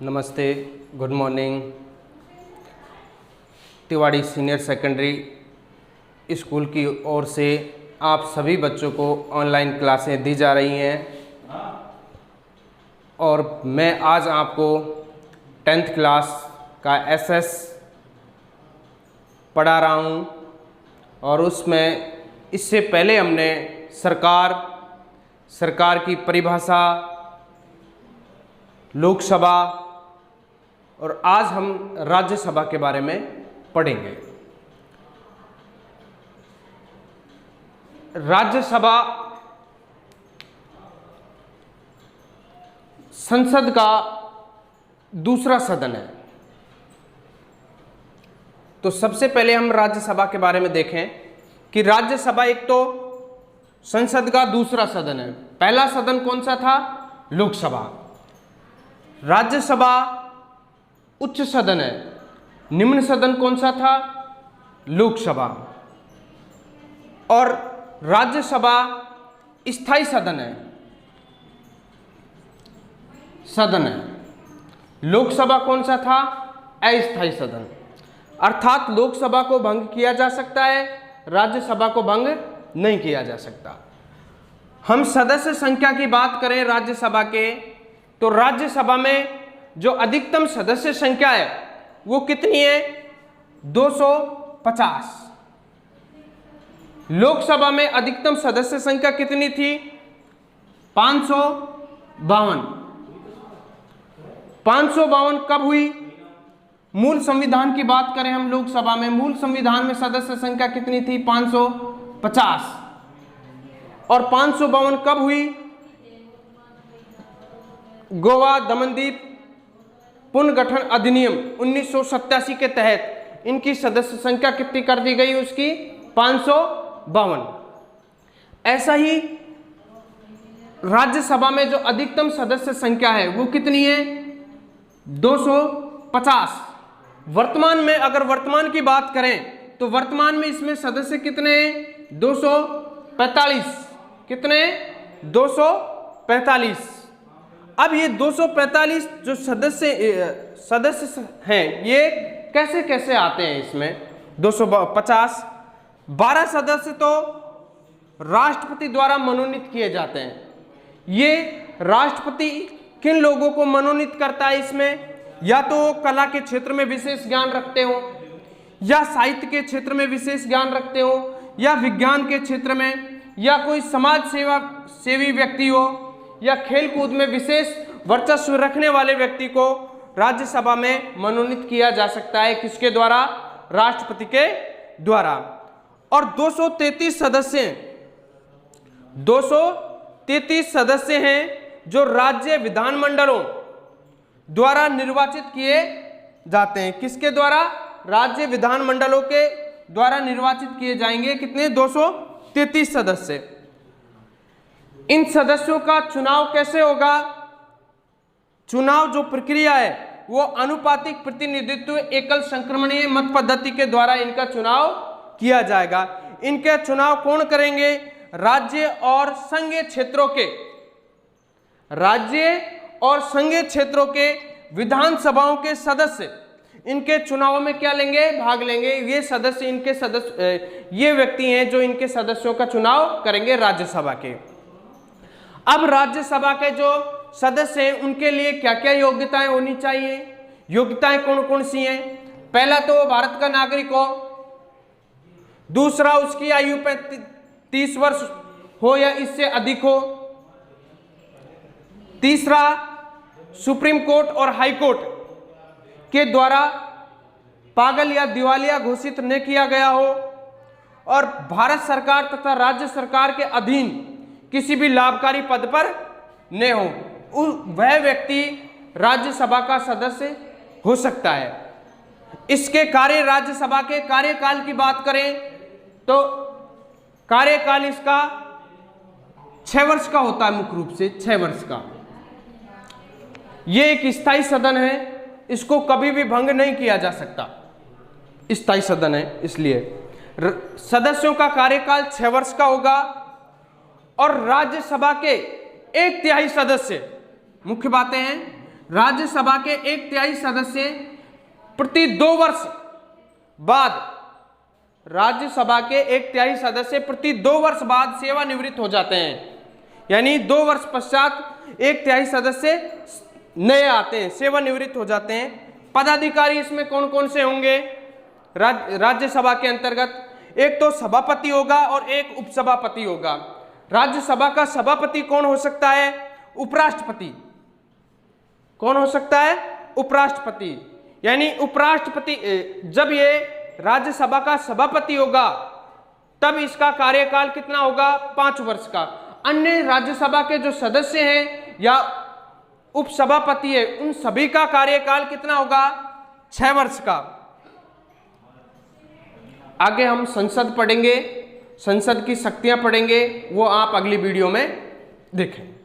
नमस्ते, good morning. Tiwari senior secondary school की ओर से आप सभी बच्चों को ऑनलाइन क्लासें दी जा रही हैं और मैं आज आपको 10th क्लास का एसएस पढ़ा रहा हूं और उसमें इससे पहले हमने सरकार की परिभाषा, लोकसभा और आज हम राज्यसभा के बारे में पढ़ेंगे। राज्यसभा संसद का दूसरा सदन है। तो सबसे पहले हम राज्यसभा के बारे में देखें कि राज्यसभा एक तो संसद का दूसरा सदन है। पहला सदन कौन सा था? लोकसभा। राज्यसभा उच्च सदन है। निम्न सदन कौन सा था? लोकसभा। और राज्यसभा स्थायी सदन है। लोकसभा कौन सा था? अस्थायी सदन। अर्थात लोकसभा को भंग किया जा सकता है, राज्यसभा को भंग नहीं किया जा सकता। हम सदस्य संख्या की बात करें राज्यसभा के, तो राज्यसभा में जो अधिकतम सदस्य संख्या है वो कितनी है? 250। लोकसभा में अधिकतम सदस्य संख्या कितनी थी? 552। 552 कब हुई? मूल संविधान की बात करें हम लोकसभा में, मूल संविधान में सदस्य संख्या कितनी थी? 550। और 552 कब हुई? गोवा दमनदीप पुनर्गठन अधिनियम 1987 के तहत इनकी सदस्य संख्या कितनी कर दी गई? उसकी 552। ऐसा ही राज्यसभा में जो अधिकतम सदस्य संख्या है वो कितनी है? 250। वर्तमान में अगर वर्तमान की बात करें तो वर्तमान में इसमें सदस्य कितने हैं? 245। कितने? 245। अब ये 245 जो सदस्य हैं ये कैसे कैसे आते हैं? इसमें 250 12 सदस्य तो राष्ट्रपति द्वारा मनोनीत किए जाते हैं। ये राष्ट्रपति किन लोगों को मनोनीत करता है? इसमें या तो कला के क्षेत्र में विशेष ज्ञान रखते हो, या साहित्य के क्षेत्र में विशेष ज्ञान रखते हो, या विज्ञान के क्षेत्र में, या कोई समाज सेवी व्यक्ति हो, या खेल कूद में विशेष वर्चस्व रखने वाले व्यक्ति को राज्यसभा में मनोनीत किया जा सकता है। किसके द्वारा? राष्ट्रपति के द्वारा। और 233 सदस्य हैं जो राज्य विधानमंडलों द्वारा निर्वाचित किए जाते हैं। किसके द्वारा? राज्य विधानमंडलों के द्वारा निर्वाचित किए जाएंगे। कितने? 233 सदस्य। इन सदस्यों का चुनाव कैसे होगा? चुनाव जो प्रक्रिया है वो अनुपातिक प्रतिनिधित्व एकल संक्रमणीय मत पद्धति के द्वारा इनका चुनाव किया जाएगा। इनके चुनाव कौन करेंगे? राज्य और संघीय क्षेत्रों के विधानसभाओं के सदस्य इनके चुनाव में क्या लेंगे? भाग लेंगे। ये व्यक्ति हैं जो इनके सदस्यों का चुनाव करेंगे राज्यसभा के। अब राज्यसभा के जो सदस्य हैं उनके लिए क्या क्या योग्यताएं होनी चाहिए? योग्यताएं कौन कौन सी हैं? पहला तो भारत का नागरिक हो, दूसरा उसकी आयु 30 वर्ष हो या इससे अधिक हो, तीसरा सुप्रीम कोर्ट और हाई कोर्ट के द्वारा पागल या दिवालिया घोषित न किया गया हो, और भारत सरकार तथा राज्य सरकार के अधीन किसी भी लाभकारी पद पर न हो, वह व्यक्ति राज्यसभा का सदस्य हो सकता है। इसके राज्यसभा के कार्यकाल की बात करें तो कार्यकाल इसका 6 वर्ष का होता है, मुख्य रूप से 6 वर्ष का। यह एक स्थायी सदन है, इसको कभी भी भंग नहीं किया जा सकता। स्थायी सदन है इसलिए सदस्यों का कार्यकाल 6 वर्ष का होगा और राज्यसभा के 1/3 सदस्य, मुख्य बातें हैं, राज्यसभा के 1/3 सदस्य प्रति 2 वर्ष बाद, राज्यसभा के 1/3 सदस्य प्रति 2 वर्ष बाद सेवानिवृत्त हो जाते हैं। यानी 2 वर्ष पश्चात 1/3 सदस्य नए आते हैं, सेवानिवृत्त हो जाते हैं। पदाधिकारी इसमें कौन कौन से होंगे राज्यसभा के अंतर्गत? एक तो सभापति होगा और एक उपसभापति होगा। राज्यसभा का सभापति कौन हो सकता है? उपराष्ट्रपति। कौन हो सकता है? उपराष्ट्रपति। यानी उपराष्ट्रपति, जब ये राज्यसभा का सभापति होगा तब इसका कार्यकाल कितना होगा? 5 वर्ष का। अन्य राज्यसभा के जो सदस्य हैं या उपसभापति है उन सभी का कार्यकाल कितना होगा? 6 वर्ष का। आगे हम संसद पढ़ेंगे, संसद की शक्तियां पढ़ेंगे, वो आप अगली वीडियो में देखें।